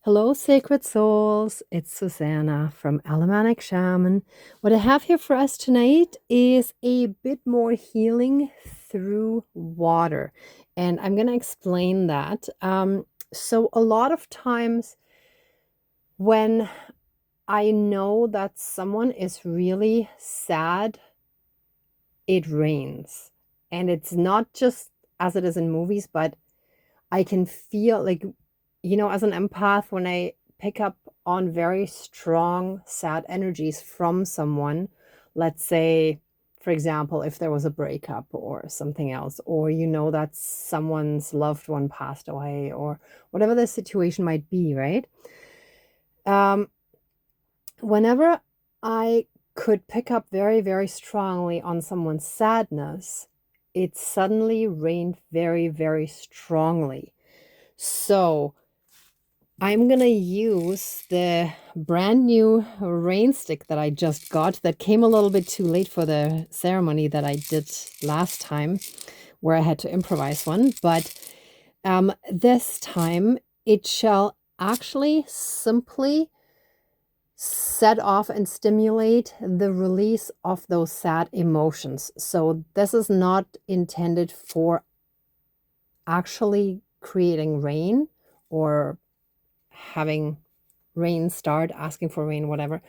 Hello, sacred souls. It's Susanna from Alemannic Shaman. What I have here for us tonight is a bit more healing through water. And I'm going to explain that. So, a lot of times when I know that someone is really sad, it rains. And it's not just as it is in movies, but I can feel like, as an empath, when I pick up on very strong, sad energies from someone, let's say, for example, if there was a breakup or something else, or that someone's loved one passed away, or whatever the situation might be, right? Um, Whenever I could pick up very, very strongly on someone's sadness, it suddenly rained very, very strongly. So I'm gonna use the brand new rain stick that I just got that came a little bit too late for the ceremony that I did last time, where I had to improvise one. But this time it shall actually simply set off and stimulate the release of those sad emotions. So this is not intended for actually creating rain or having rain start, asking for rain, whatever,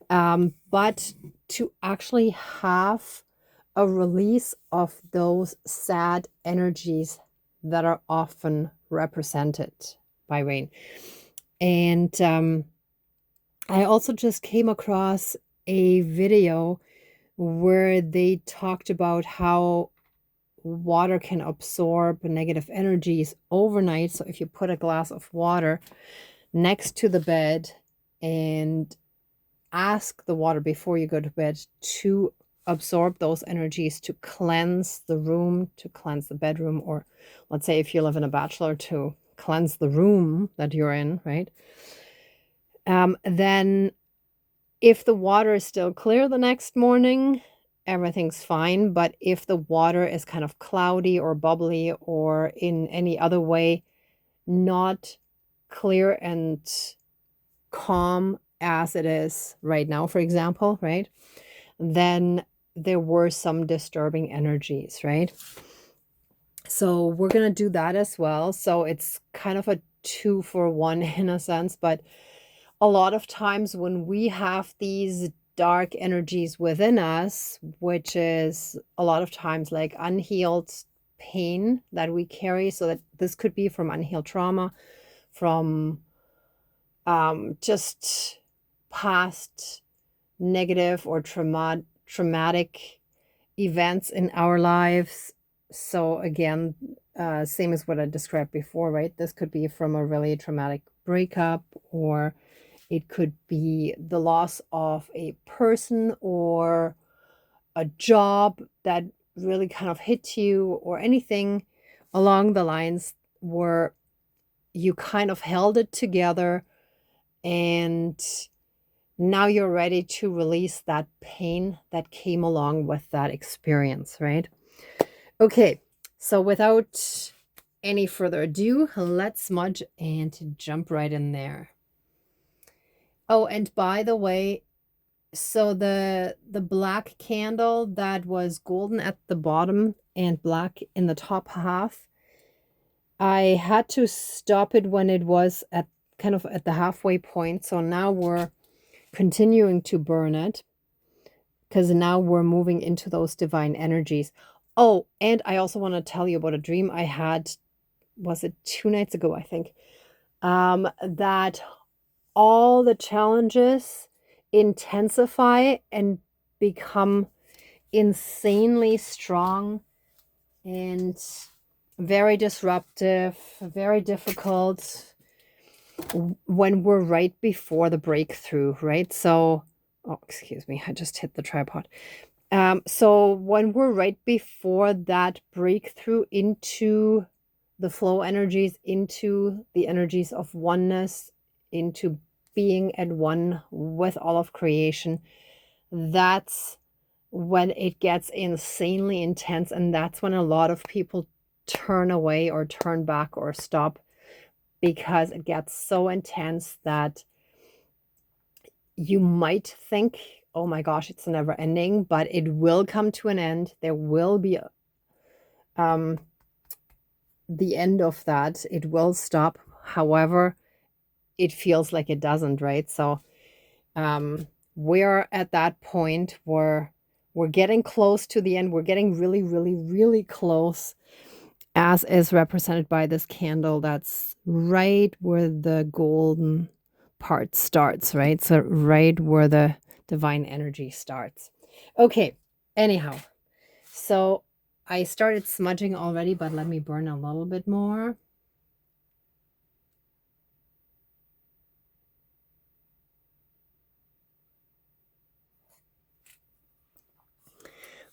but to actually have a release of those sad energies that are often represented by rain. And I also just came across a video where they talked about how water can absorb negative energies overnight. So if you put a glass of water next to the bed and ask the water before you go to bed to absorb those energies, to cleanse the room, to cleanse the bedroom, or let's say if you live in a bachelor, to cleanse the room that you're in, right? Then if the water is still clear the next morning, everything's fine. But if the water is kind of cloudy or bubbly or in any other way not clear and calm as it is right now, for example, right? Then there were some disturbing energies, right? So we're going to do that as well. So it's kind of a 2-for-1 in a sense, but a lot of times when we have these dark energies within us, which is a lot of times like unhealed pain that we carry, so that this could be from unhealed trauma, from just past negative or traumatic events in our lives. So again, same as what I described before, right? This could be from a really traumatic breakup, or it could be the loss of a person or a job that really kind of hit you, or anything along the lines where you kind of held it together and now you're ready to release that pain that came along with that experience, right? Okay, so without any further ado, let's smudge and jump right in there. Oh, and by the way, so the black candle that was golden at the bottom and black in the top half, I had to stop it when it was at kind of at the halfway point. So now we're continuing to burn it because now we're moving into those divine energies. Oh, and I also want to tell you about a dream I had, was it 2 nights ago, I think, that all the challenges intensify and become insanely strong and very disruptive, very difficult when we're right before the breakthrough, right? So, oh, excuse me, I just hit the tripod. So when we're right before that breakthrough into the flow energies, into the energies of oneness, into being at one with all of creation, that's when it gets insanely intense. And that's when a lot of people turn away or turn back or stop because it gets so intense that you might think, oh my gosh, it's never ending, but it will come to an end. There will be um, the end of that. It will stop. However, it feels like it doesn't, right? So we're at that point where we're getting close to the end. We're getting really, really, really close, as is represented by this candle. That's right where the golden part starts, right? So right where the divine energy starts. Okay, anyhow, so I started smudging already, but let me burn a little bit more.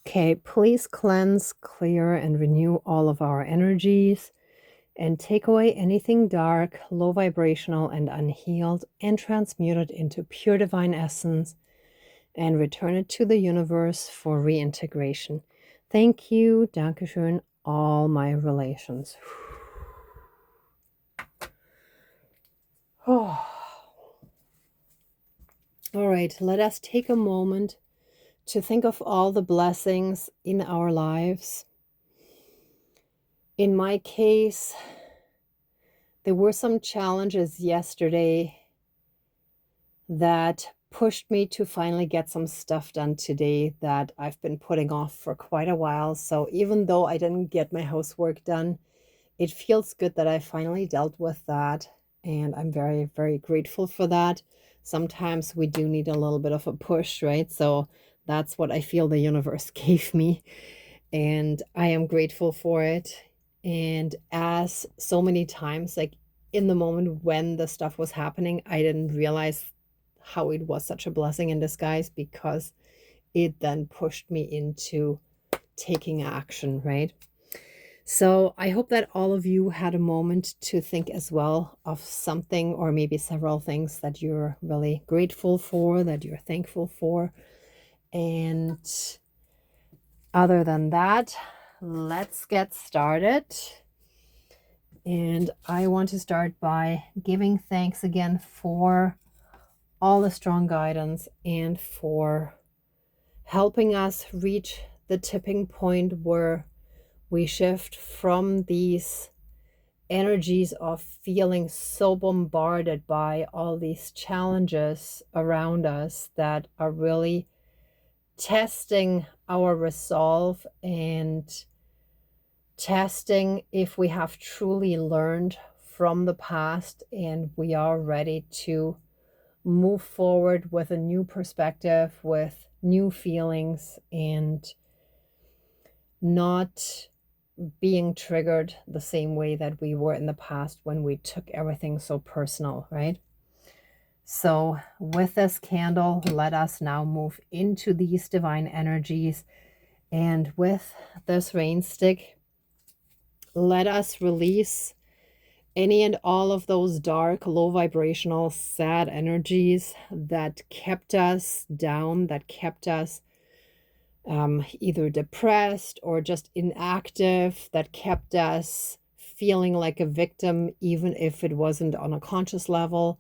Okay, please cleanse, clear, and renew all of our energies and take away anything dark, low vibrational, and unhealed, and transmute it into pure divine essence and return it to the universe for reintegration. Thank you, Dankeschön, all my relations. Oh. All right, let us take a moment to think of all the blessings in our lives. In my case, there were some challenges yesterday that pushed me to finally get some stuff done today that I've been putting off for quite a while. So even though I didn't get my housework done, it feels good that I finally dealt with that. And I'm very, very grateful for that. Sometimes we do need a little bit of a push, right? So that's what I feel the universe gave me. And I am grateful for it. And as so many times, like in the moment when the stuff was happening, I didn't realize how it was such a blessing in disguise, because it then pushed me into taking action, right? So I hope that all of you had a moment to think as well of something, or maybe several things that you're really grateful for, that you're thankful for. And other than that, let's get started. And I want to start by giving thanks again for all the strong guidance and for helping us reach the tipping point where we shift from these energies of feeling so bombarded by all these challenges around us that are really testing our resolve and testing if we have truly learned from the past and we are ready to move forward with a new perspective, with new feelings, and not being triggered the same way that we were in the past when we took everything so personal, right? So with this candle, let us now move into these divine energies. And with this rain stick, let us release any and all of those dark, low vibrational, sad energies that kept us down, that kept us either depressed or just inactive, that kept us feeling like a victim, even if it wasn't on a conscious level,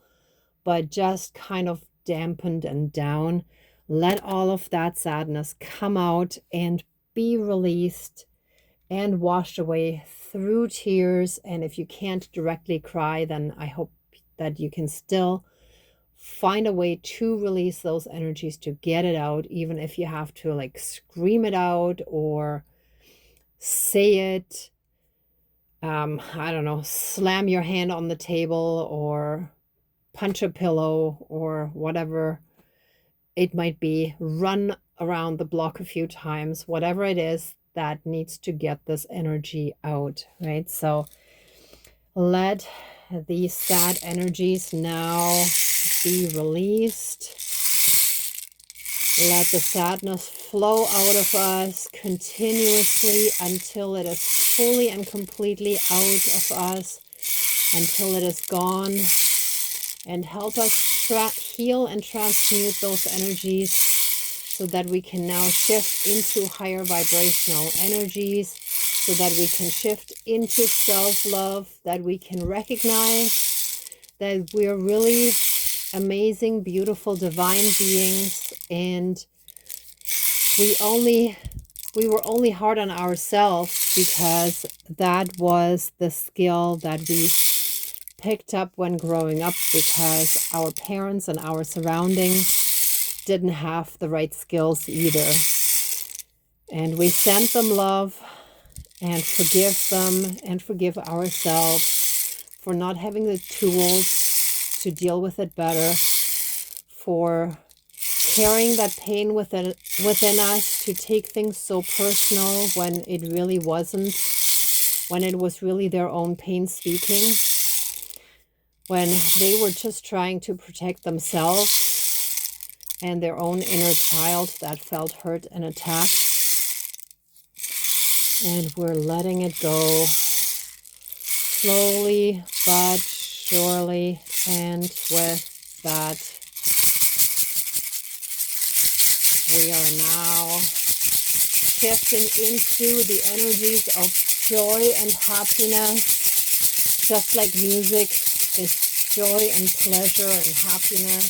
but just kind of dampened and down. Let all of that sadness come out and be released and washed away through tears. And if you can't directly cry, then I hope that you can still find a way to release those energies, to get it out, even if you have to like scream it out or say it. I don't know, slam your hand on the table or punch a pillow or whatever it might be. Run around the block a few times, whatever it is that needs to get this energy out, right? So let these sad energies now be released. Let the sadness flow out of us continuously until it is fully and completely out of us, until it is gone. And help us heal and transmute those energies so that we can now shift into higher vibrational energies so that we can shift into self-love, that we can recognize that we're really amazing, beautiful, divine beings, and we were only hard on ourselves because that was the skill that we picked up when growing up, because our parents and our surroundings didn't have the right skills either. And we send them love and forgive them and forgive ourselves for not having the tools to deal with it better, for carrying that pain within us, to take things so personal when it really wasn't, when it was really their own pain speaking, when they were just trying to protect themselves and their own inner child that felt hurt and attacked. And we're letting it go slowly but surely. And with that, we are now shifting into the energies of joy and happiness. Just like music is joy and pleasure and happiness,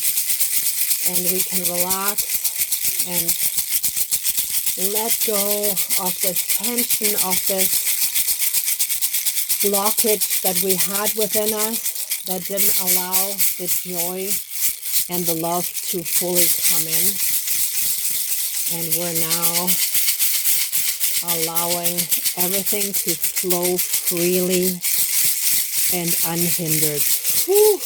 and we can relax and let go of this tension, of this blockage that we had within us that didn't allow the joy and the love to fully come in. And we're now allowing everything to flow freely and unhindered. Whew.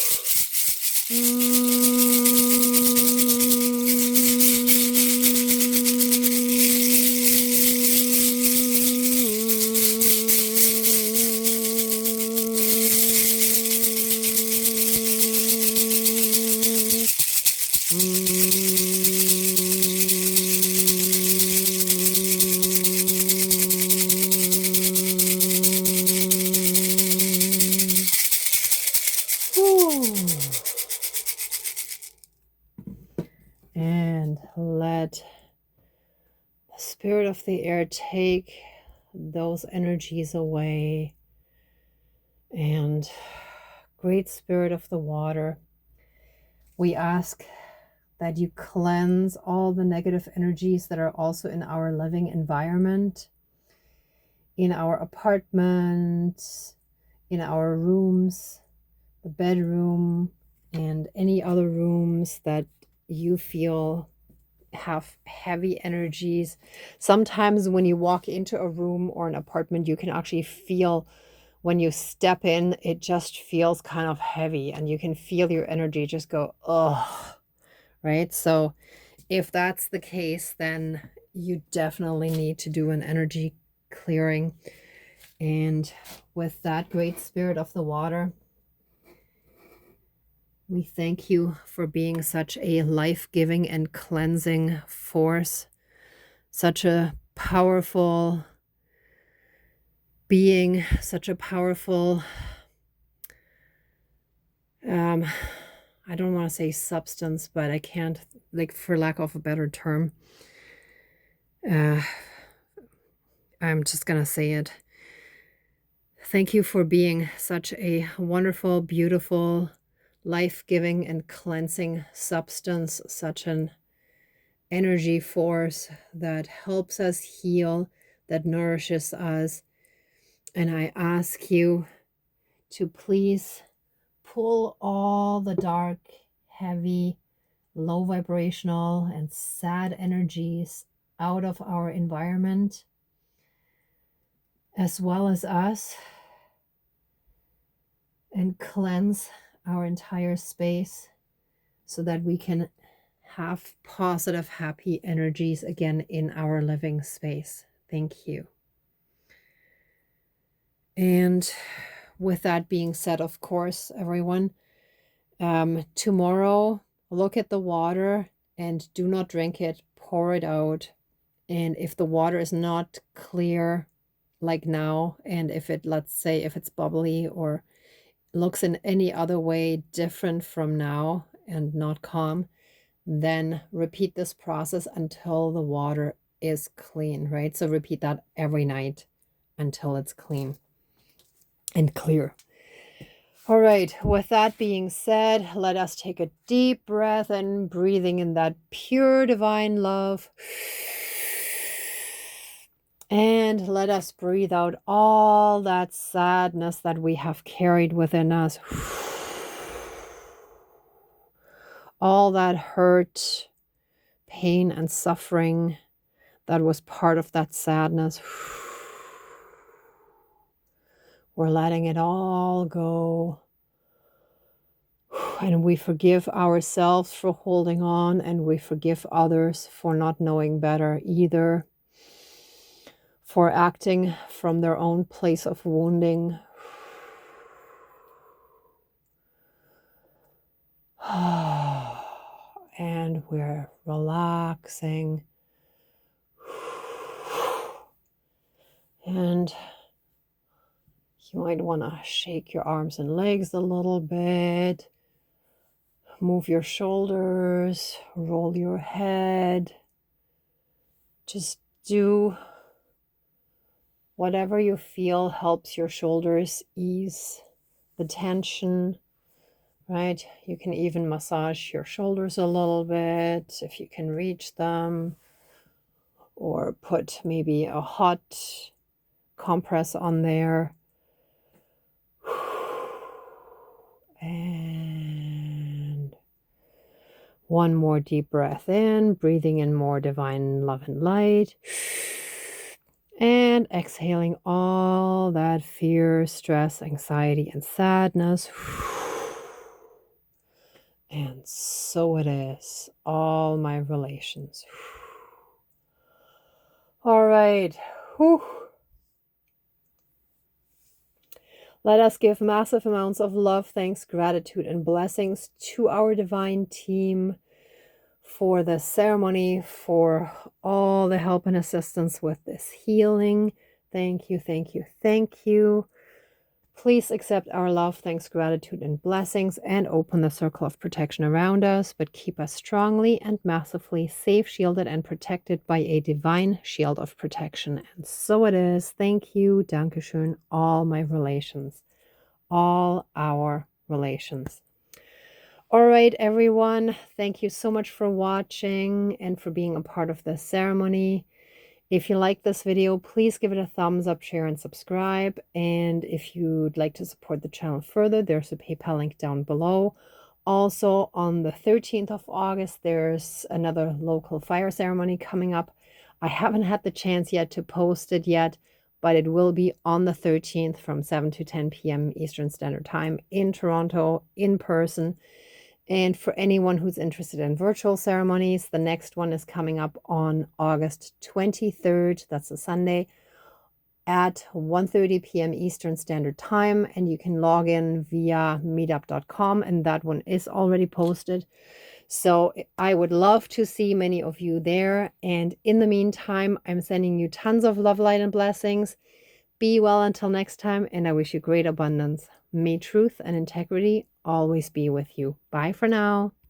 And let the spirit of the air take those energies away. And great spirit of the water, we ask that you cleanse all the negative energies that are also in our living environment, in our apartment, in our rooms, the bedroom, and any other rooms that you feel have heavy energies. Sometimes when you walk into a room or an apartment, you can actually feel, when you step in, it just feels kind of heavy, and you can feel your energy just go, oh, right? So if that's the case, then you definitely need to do an energy clearing. And with that great spirit of the water, we thank you for being such a life-giving and cleansing force, such a powerful being, such a powerful, I don't want to say substance, but I can't, like, for lack of a better term, I'm just going to say it. Thank you for being such a wonderful, beautiful, life-giving and cleansing substance, such an energy force that helps us heal, that nourishes us. And I ask you to please pull all the dark, heavy, low vibrational and sad energies out of our environment, as well as us, and cleanse our entire space so that we can have positive, happy energies again in our living space. Thank you. And with that being said, of course, everyone, tomorrow, look at the water and do not drink it, pour it out. And if the water is not clear like now, and if it, let's say, if it's bubbly or looks in any other way different from now and not calm, then repeat this process until the water is clean, right? So repeat that every night until it's clean and clear. All right, with that being said, let us take a deep breath and breathing in that pure divine love. And let us breathe out all that sadness that we have carried within us. All that hurt, pain, and suffering that was part of that sadness. We're letting it all go. And we forgive ourselves for holding on, and we forgive others for not knowing better either, for acting from their own place of wounding. And we're relaxing. And you might want to shake your arms and legs a little bit. Move your shoulders, roll your head. Just do whatever you feel helps your shoulders ease the tension, right? You can even massage your shoulders a little bit if you can reach them, or put maybe a hot compress on there. And one more deep breath in, breathing in more divine love and light. And exhaling all that fear, stress, anxiety, and sadness. And so it is, all my relations. All right. Whew. Let us give massive amounts of love, thanks, gratitude, and blessings to our divine team for the ceremony, for all the help and assistance with this healing. Thank you, thank you, thank you. Please accept our love, thanks, gratitude, and blessings, and open the circle of protection around us, but keep us strongly and massively safe, shielded, and protected by a divine shield of protection. And so it is. Thank you, Dankeschön, all my relations, all our relations. All right, everyone. Thank you so much for watching and for being a part of this ceremony. If you like this video, please give it a thumbs up, share, and subscribe. And if you'd like to support the channel further, there's a PayPal link down below. Also, on the 13th of August, there's another local fire ceremony coming up. I haven't had the chance yet to post it yet, but it will be on the 13th from 7 to 10 p.m. Eastern Standard Time in Toronto, in person. And for anyone who's interested in virtual ceremonies, the next one is coming up on August 23rd. That's a Sunday at 1:30 p.m. Eastern Standard Time. And you can log in via meetup.com, and that one is already posted. So I would love to see many of you there. And in the meantime, I'm sending you tons of love, light, and blessings. Be well until next time, and I wish you great abundance. May truth and integrity always be with you. Bye for now.